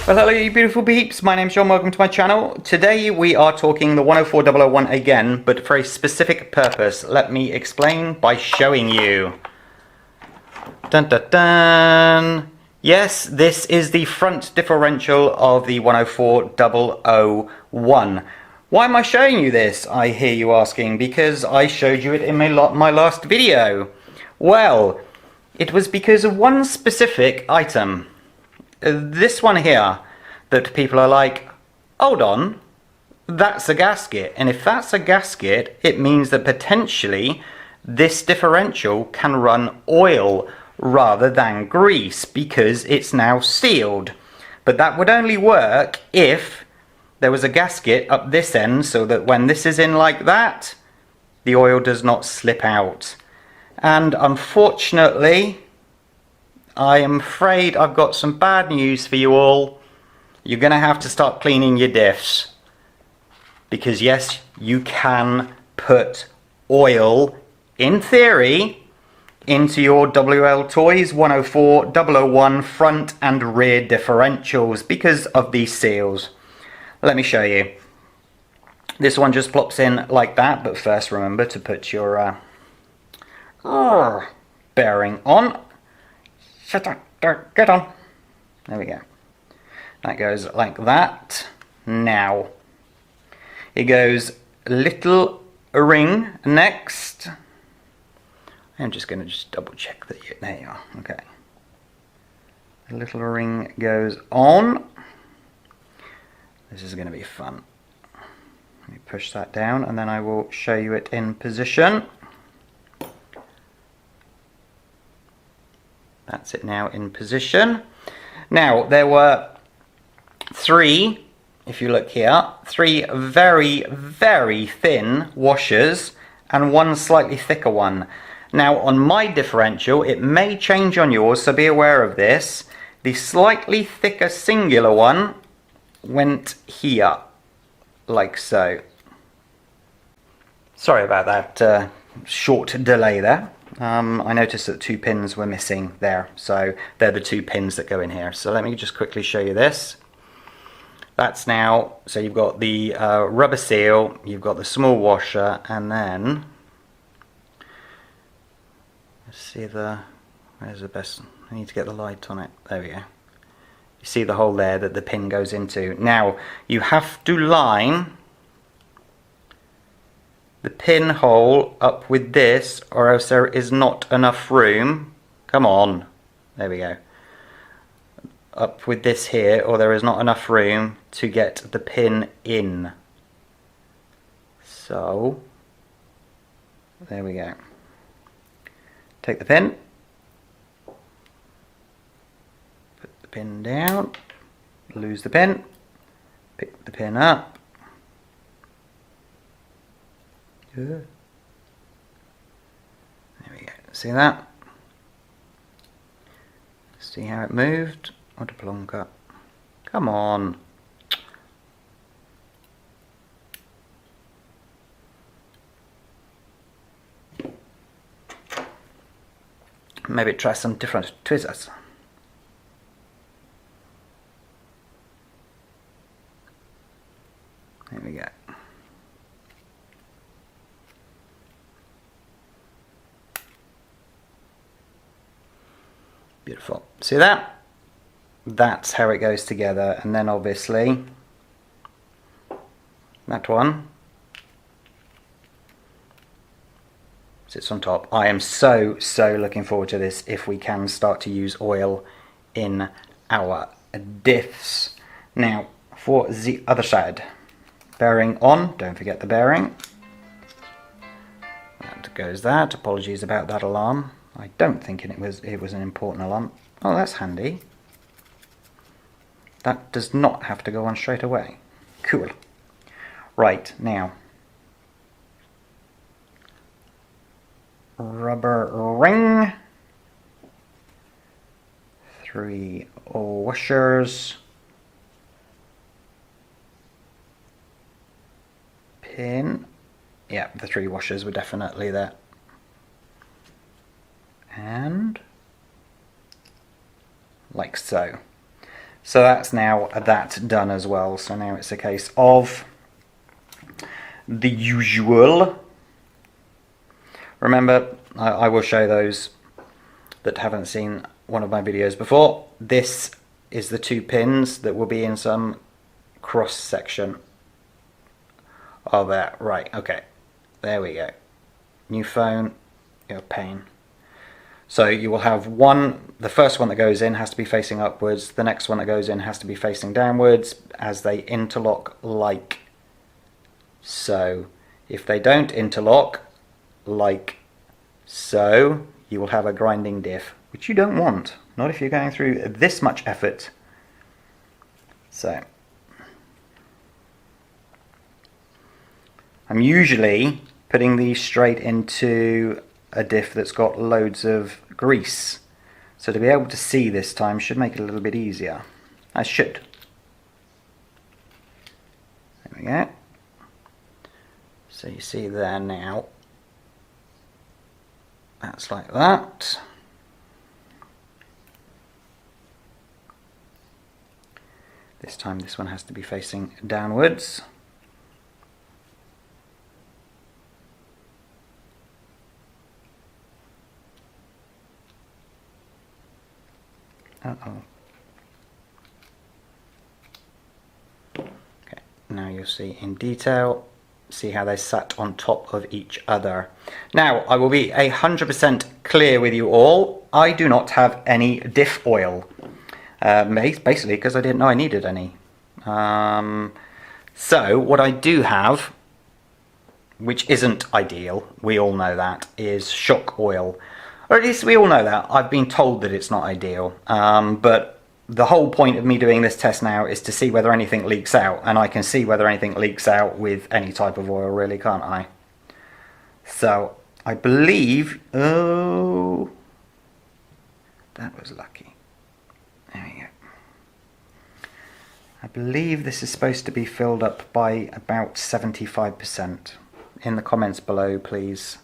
Well, hello you beautiful peeps, my name's John, welcome to my channel. Today we are talking the 104001 again, but for a specific purpose. Let me explain by showing you. Dun dun dun! Yes, this is the front differential of the 104001. Why am I showing you this, I hear you asking? Because I showed you it in my last video. Well, it was because of one specific item. This one here, that people are like, hold on, that's a gasket. And if that's a gasket, it means that potentially this differential can run oil rather than grease because it's now sealed. But that would only work if there was a gasket up this end so that when this is in like that, the oil does not slip out. And unfortunately, I am afraid I've got some bad news for you all. You're going to have to start cleaning your diffs. Because yes, you can put oil, in theory, into your WL Toys 104001 front and rear differentials because of these seals. Let me show you. This one just plops in like that, but first remember to put your bearing on. Shut up, get on. There we go. That goes like that. Now, it goes little ring next. I'm just going to double check that there you are. Okay. The little ring goes on. This is going to be fun. Let me push that down and then I will show you it in position. That's it now in position. Now, there were three, if you look here, three very, very thin washers and one slightly thicker one. Now, on my differential, it may change on yours, so be aware of this. The slightly thicker singular one went here, like so. Sorry about that short delay there. I noticed that two pins were missing there, so they're the two pins that go in here. So let me just quickly show you this. That's now, so you've got the rubber seal, you've got the small washer, and then, let's see where's the best, I need to get the light on it, there we go. You see the hole there that the pin goes into. Now, you have to line the pinhole up with this, or else there is not enough room. Come on, there we go. Up with this here, or there is not enough room to get the pin in. So, there we go. Take the pin, put the pin down, lose the pin, pick the pin up. There we go. See that? See how it moved? What a plonker. Come on. Maybe try some different tweezers. There we go. Beautiful. See that? That's how it goes together, and then obviously that one sits on top. I am so looking forward to this if we can start to use oil in our diffs. Now for the other side, bearing on, don't forget the bearing. That goes that. Apologies about that alarm. I don't think it was an important alarm. Oh, that's handy. That does not have to go on straight away. Cool. Right, now. Rubber ring. 3 washers. Pin. Yeah, the 3 washers were definitely there. And like so. So that's now that done as well. So now it's a case of the usual. Remember, I will show those that haven't seen one of my videos before. This is the 2 pins that will be in some cross section of that. Right, okay, there we go. New phone, your pain. So you will have the first one that goes in has to be facing upwards, the next one that goes in has to be facing downwards as they interlock like so. If they don't interlock like so, you will have a grinding diff, which you don't want, not if you're going through this much effort. So I'm usually putting these straight into a diff that's got loads of grease, so to be able to see this time should make it a little bit easier. I should. There we go. So you see there now, that's like that. This time this one has to be facing downwards. Uh-oh. Okay, now you'll see in detail, see how they sat on top of each other. Now, I will be 100% clear with you all. I do not have any diff oil. Basically because I didn't know I needed any. So what I do have, which isn't ideal, we all know that, is shock oil. Or at least we all know that. I've been told that it's not ideal. But the whole point of me doing this test now is to see whether anything leaks out. And I can see whether anything leaks out with any type of oil, really, can't I? So I believe... Oh, that was lucky. There we go. I believe this is supposed to be filled up by about 75%. In the comments below, please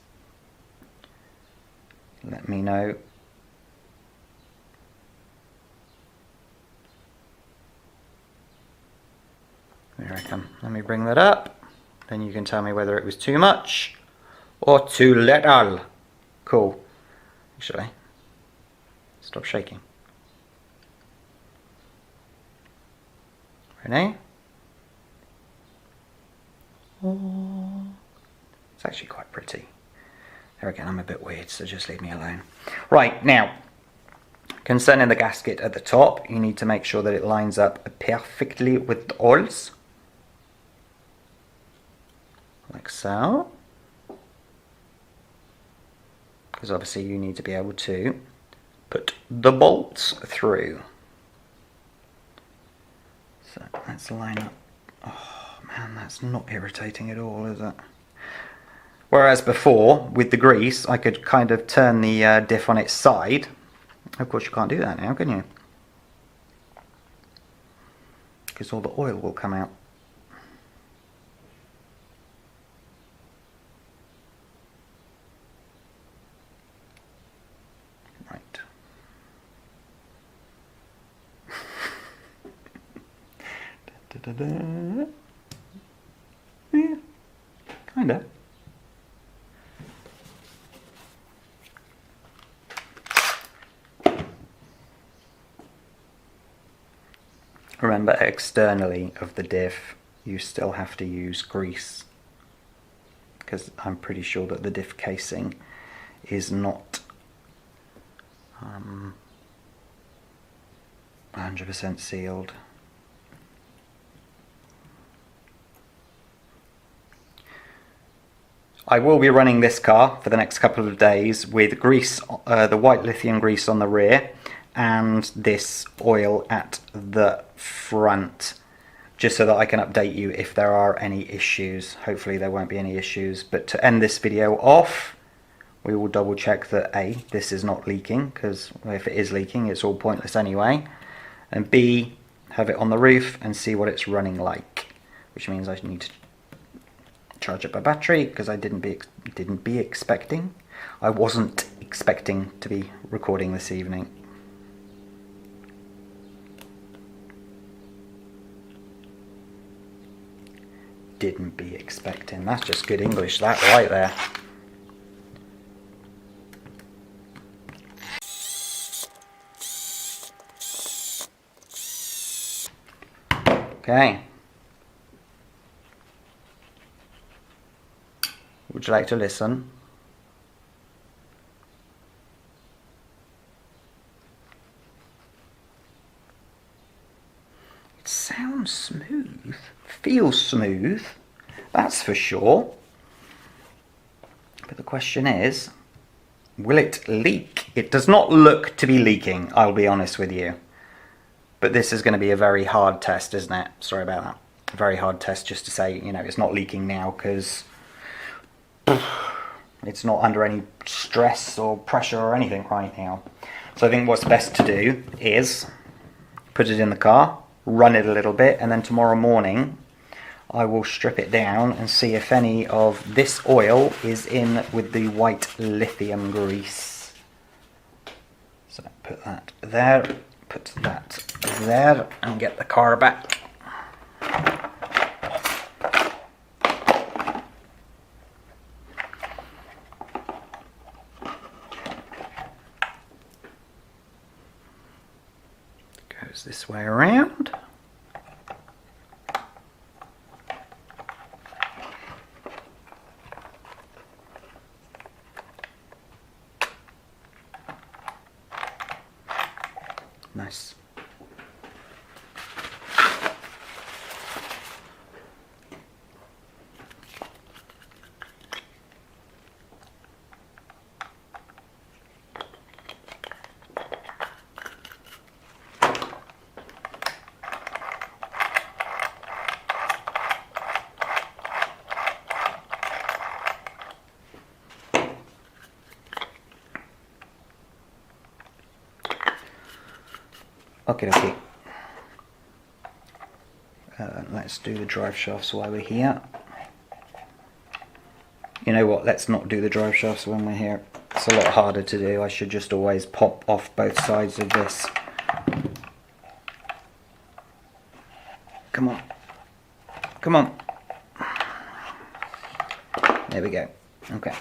let me know. I reckon. Let me bring that up. Then you can tell me whether it was too much or too little. Cool. Actually, stop shaking. Ready? Oh, it's actually quite pretty. There again, I'm a bit weird, so just leave me alone. Right, now, concerning the gasket at the top, you need to make sure that it lines up perfectly with the holes. Like so. Because obviously you need to be able to put the bolts through. So let's line up. Oh man, that's not irritating at all, is it? Whereas before, with the grease, I could kind of turn the diff on its side. Of course you can't do that now, can you? Because all the oil will come out. Right. Da, da, da, da. Yeah, kinda. Remember, externally of the diff, you still have to use grease, because I'm pretty sure that the diff casing is not 100% sealed. I will be running this car for the next couple of days with grease, the white lithium grease on the rear, and this oil at the front, just so that I can update you if there are any issues. Hopefully there won't be any issues, but to end this video off, we will double check that A, this is not leaking, because if it is leaking it's all pointless anyway, and B, have it on the roof and see what it's running like, which means I need to charge up my battery, because I wasn't expecting to be recording this evening. didn't be expecting. That's just good English, that right there. Okay. Would you like to listen? It sounds smooth, feels smooth, that's for sure. But the question is, will it leak? It does not look to be leaking, I'll be honest with you. But this is going to be a very hard test, isn't it? Sorry about that. A very hard test just to say, you know, it's not leaking now because it's not under any stress or pressure or anything right now. So I think what's best to do is put it in the car, run it a little bit, and then tomorrow morning I will strip it down and see if any of this oil is in with the white lithium grease. So put that there, put that there, and get the car back. Goes this way around. Nice. Okay. Let's do the drive shafts while we're here. You know what, let's not do the drive shafts when we're here. It's a lot harder to do. I should just always pop off both sides of this. Come on. Come on. There we go. Okay.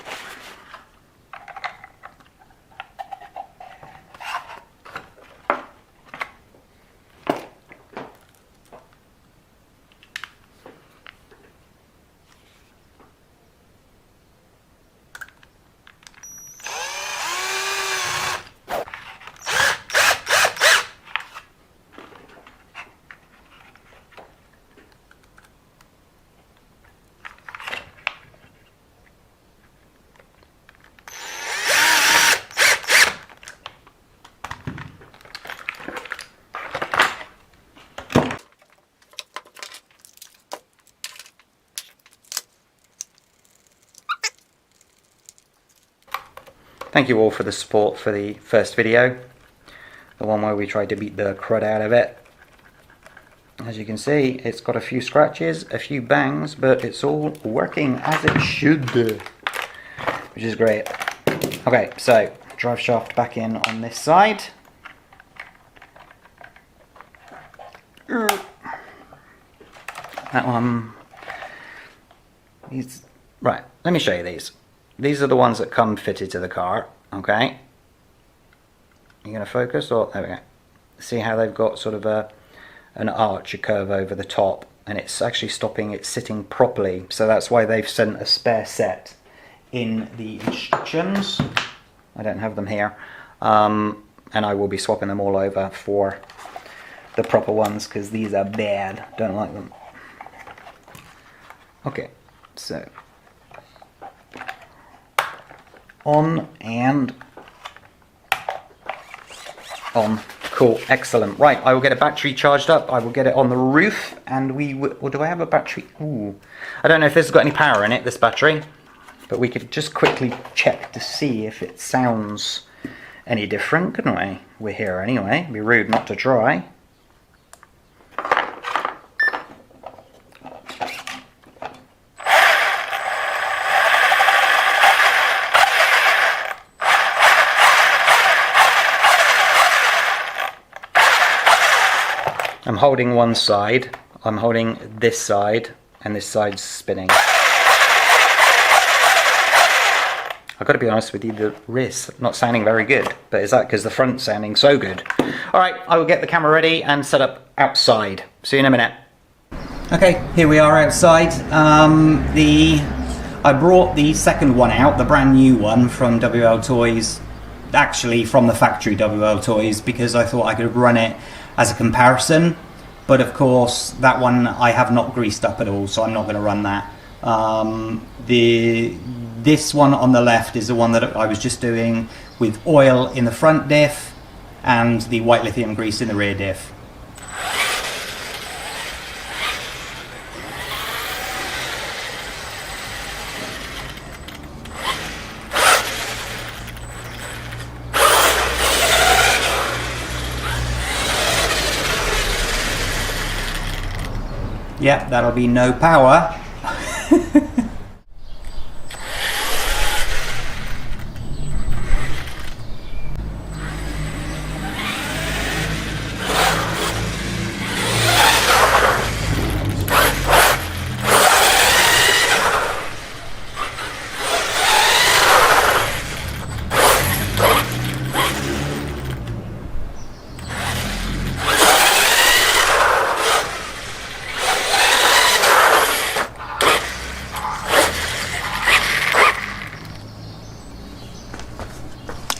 Thank you all for the support for the first video, the one where we tried to beat the crud out of it. As you can see, it's got a few scratches, a few bangs, but it's all working as it should do, which is great. Okay, so drive shaft back in on this side. That one. Right, let me show you these. These are the ones that come fitted to the car, okay? You're going to focus? Oh, there we go. See how they've got sort of an arch, a curve over the top, and it's actually stopping it sitting properly. So that's why they've sent a spare set in the instructions. I don't have them here. And I will be swapping them all over for the proper ones because these are bad. Don't like them. Okay, so on and on. Cool, excellent. Right, I will get a battery charged up. I will get it on the roof, and or do I have a battery? Ooh, I don't know if this has got any power in it, this battery, but we could just quickly check to see if it sounds any different, couldn't we? We're here anyway. It'd be rude not to try. I'm holding one side, I'm holding this side, and this side's spinning. I've got to be honest with you, the rear's not sounding very good, but is that because the front's sounding so good? Alright, I will get the camera ready and set up outside. See you in a minute. Okay, here we are outside. I brought the second one out, the brand new one from WL Toys, actually from the factory WL Toys, because I thought I could run it as a comparison. But of course, that one I have not greased up at all, so I'm not going to run that. This one on the left is the one that I was just doing with oil in the front diff and the white lithium grease in the rear diff. Yep, that'll be no power.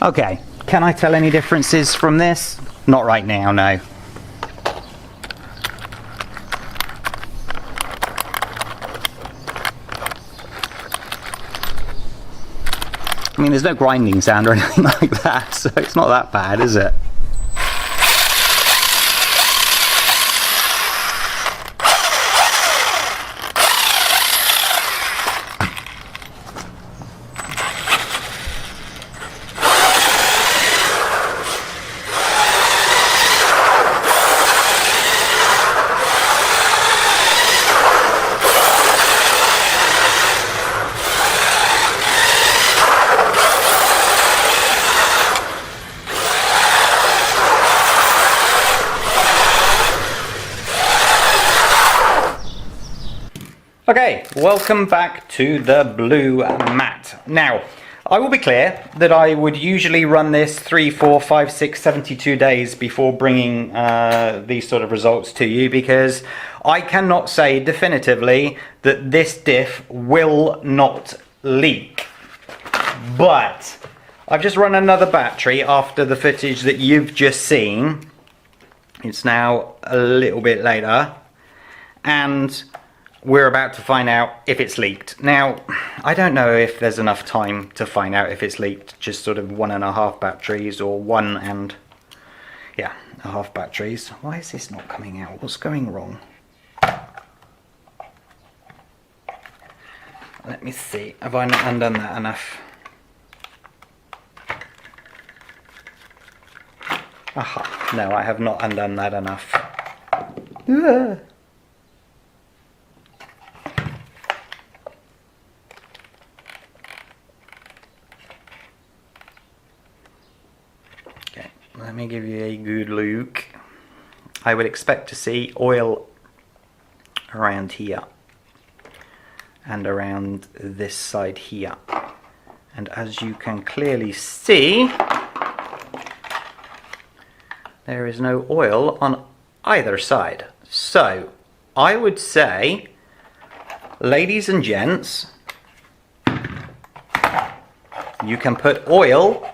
Okay, can I tell any differences from this? Not right now, no. I mean, there's no grinding sound or anything like that, so it's not that bad, is it? Okay, welcome back to the blue mat. Now, I will be clear that I would usually run this 3, 4, 5, 6, 72 days before bringing these sort of results to you, because I cannot say definitively that this diff will not leak. But I've just run another battery after the footage that you've just seen. It's now a little bit later, and we're about to find out if it's leaked. Now, I don't know if there's enough time to find out if it's leaked, just sort of 1.5 batteries or 1 and, yeah, a half batteries. Why is this not coming out? What's going wrong? Let me see, have I not undone that enough? Aha, no, I have not undone that enough. Ugh. Let me give you a good look. I would expect to see oil around here and around this side here. And as you can clearly see, there is no oil on either side. So I would say, ladies and gents, you can put oil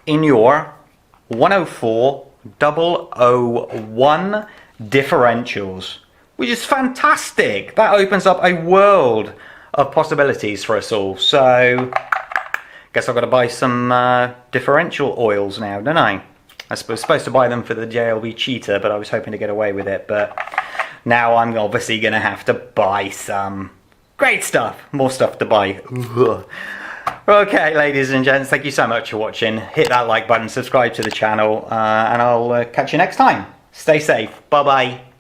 in your 104-001 differentials, which is fantastic. That opens up a world of possibilities for us all. So guess I've got to buy some differential oils now, don't I? I was supposed to buy them for the JLB Cheetah, but I was hoping to get away with it. But now I'm obviously going to have to buy some. Great stuff. More stuff to buy. Okay, ladies and gents, thank you so much for watching. Hit that like button, subscribe to the channel, and I'll catch you next time. Stay safe. Bye-bye.